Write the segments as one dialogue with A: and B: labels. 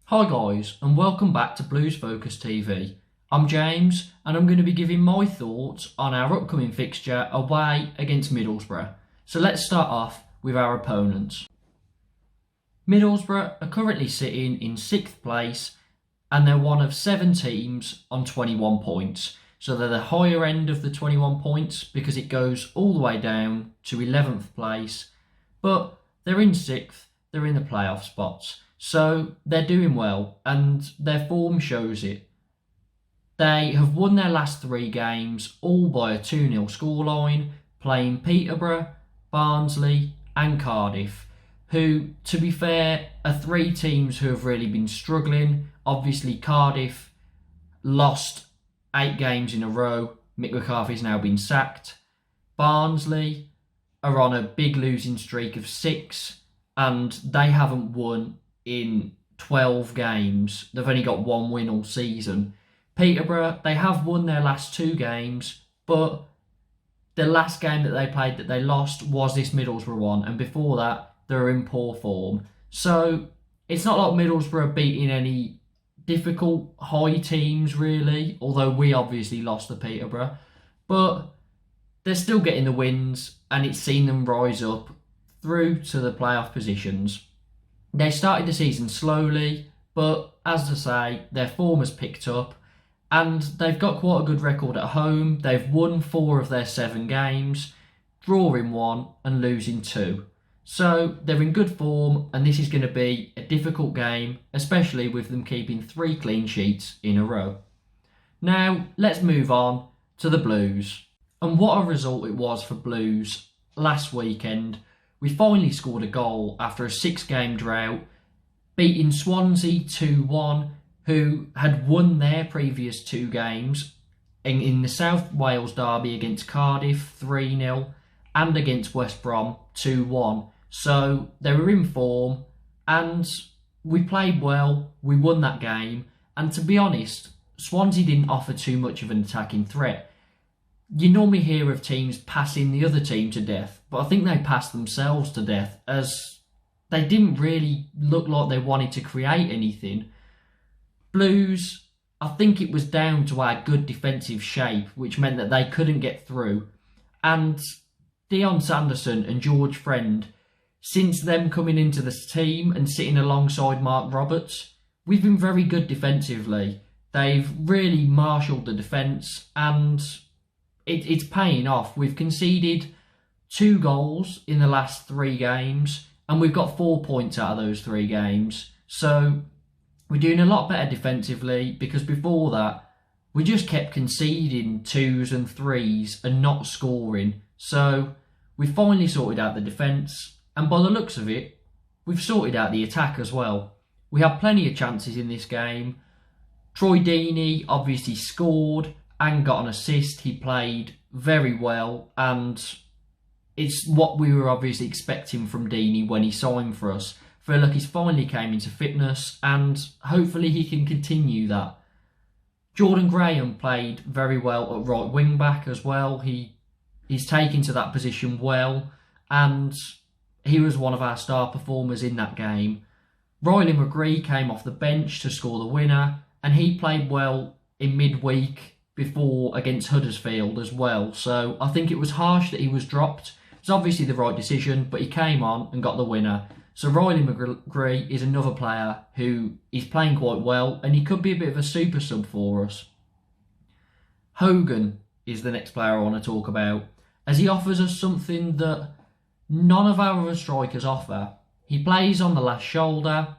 A: Hi guys, and welcome back to Blues Focus TV. I'm James, and I'm going to be giving my thoughts on our upcoming fixture away against Middlesbrough. So let's start off with our opponents. Middlesbrough are currently sitting in 6th place, and they're one of 7 teams on 21 points. So they're the higher end of the 21 points because it goes all the way down to 11th place. But they're in 6th, they're in the playoff spots. So they're doing well, and their form shows it. They have won their last 3 games, all by a 2-0 scoreline, playing Peterborough, Barnsley and Cardiff, who, to be fair, are 3 teams who have really been struggling. Obviously, Cardiff lost 8 games in a row. Mick McCarthy's now been sacked. Barnsley are on a big losing streak of 6, and they haven't won in 12 games. They've only got 1 win all season. Peterborough, they have won their last 2 games, but the last game that they played that they lost was this Middlesbrough one, and before that, they're in poor form. So it's not like Middlesbrough beating any difficult high teams, really, although we obviously lost to Peterborough, but they're still getting the wins, and it's seen them rise up through to the playoff positions. They started the season slowly, but as I say, their form has picked up and they've got quite a good record at home. They've won 4 of their 7 games, drawing 1 and losing 2. So they're in good form, and this is going to be a difficult game, especially with them keeping 3 clean sheets in a row. Now, let's move on to the Blues. And what a result it was for Blues last weekend. We finally scored a goal after a 6-game drought, beating Swansea 2-1, who had won their previous 2 games in the South Wales derby against Cardiff 3-0 and against West Brom 2-1. So they were in form, and we played well, we won that game, and to be honest, Swansea didn't offer too much of an attacking threat. You normally hear of teams passing the other team to death, but I think they passed themselves to death, as they didn't really look like they wanted to create anything. Blues, I think it was down to our good defensive shape, which meant that they couldn't get through. And Dion Sanderson and George Friend, since them coming into this team and sitting alongside Mark Roberts, we've been very good defensively. They've really marshalled the defence, and it's paying off. We've conceded 2 goals in the last 3 games, and we've got 4 points out of those 3 games. So we're doing a lot better defensively, because before that, we just kept conceding 2s and 3s and not scoring. So we finally sorted out the defence, and by the looks of it, we've sorted out the attack as well. We had plenty of chances in this game. Troy Deeney obviously scored and got an assist. He played very well, and it's what we were obviously expecting from Deeney when he signed for us. I feel like he's finally came into fitness, and hopefully he can continue that. Jordan Graham played very well at right wing back as well. He's taken to that position well, and he was one of our star performers in that game. Riley McGree came off the bench to score the winner, and he played well in midweek before against Huddersfield as well. So I think it was harsh that he was dropped. It's obviously the right decision, but he came on and got the winner. So Riley McGree is another player who is playing quite well, and he could be a bit of a super sub for us. Hogan is the next player I want to talk about, as he offers us something that none of our other strikers offer. He plays on the last shoulder,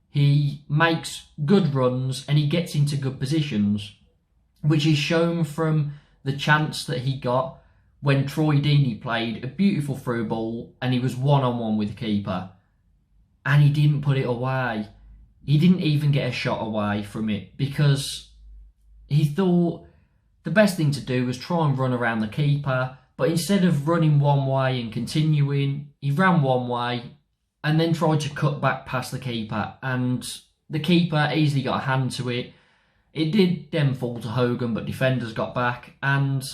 A: he makes good runs, and he gets into good positions, which is shown from the chance that he got when Troy Deeney played a beautiful through ball and he was one-on-one with the keeper, and he didn't put it away. He didn't even get a shot away from it, because he thought the best thing to do was try and run around the keeper, but instead of running one way and continuing, he ran one way and then tried to cut back past the keeper, and the keeper easily got a hand to it. It did then fall to Hogan, but defenders got back, and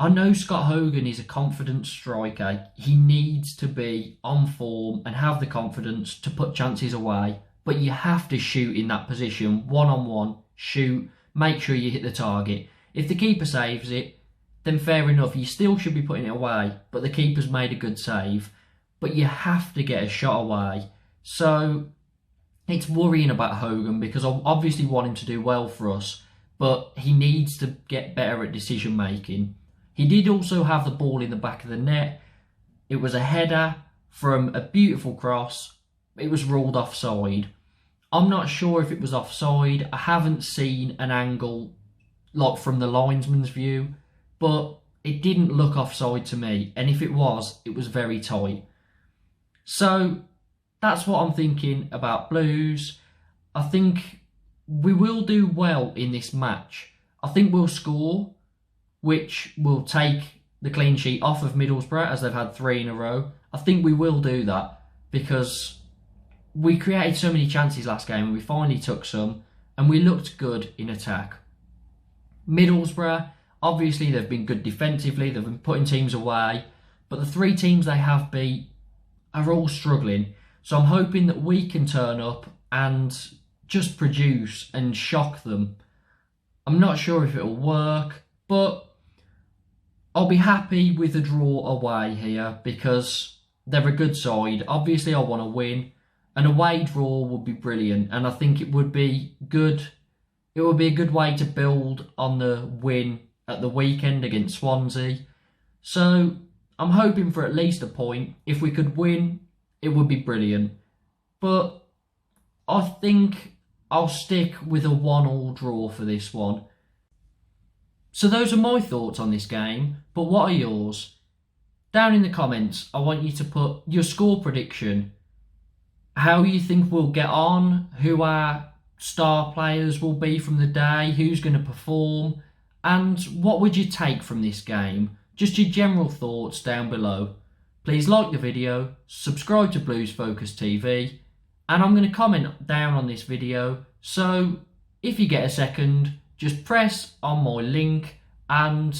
A: I know Scott Hogan is a confident striker. He needs to be on form and have the confidence to put chances away. But you have to shoot in that position, one-on-one, shoot, make sure you hit the target. If the keeper saves it, then fair enough, you still should be putting it away. But the keeper's made a good save. But you have to get a shot away. So it's worrying about Hogan because I obviously want him to do well for us. But he needs to get better at decision making. He did also have the ball in the back of the net. It was a header from a beautiful cross. It was ruled offside. I'm not sure if it was offside. I haven't seen an angle like from the linesman's view, but it didn't look offside to me. And if it was very tight. So that's what I'm thinking about Blues. I think we will do well in this match. I think we'll score, which will take the clean sheet off of Middlesbrough as they've had 3 in a row. I think we will do that because we created so many chances last game and we finally took some and we looked good in attack. Middlesbrough, obviously they've been good defensively, they've been putting teams away, but the 3 teams they have beat are all struggling. So I'm hoping that we can turn up and just produce and shock them. I'm not sure if it'll work, but I'll be happy with a draw away here because they're a good side. Obviously, I want to win. An away draw would be brilliant, and I think it would be good. It would be a good way to build on the win at the weekend against Swansea. So I'm hoping for at least a point. If we could win, it would be brilliant. But I think I'll stick with a 1-1 draw for this one. So those are my thoughts on this game, but what are yours? Down in the comments, I want you to put your score prediction, how you think we'll get on, who our star players will be from the day, who's going to perform, and what would you take from this game? Just your general thoughts down below. Please like the video, subscribe to Blues Focus TV, and I'm going to comment down on this video, so if you get a second, just press on my link and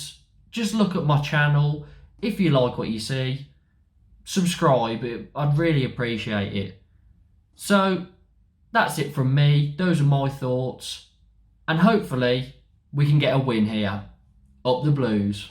A: just look at my channel. If you like what you see, subscribe. I'd really appreciate it. So that's it from me. Those are my thoughts. And hopefully we can get a win here. Up the Blues.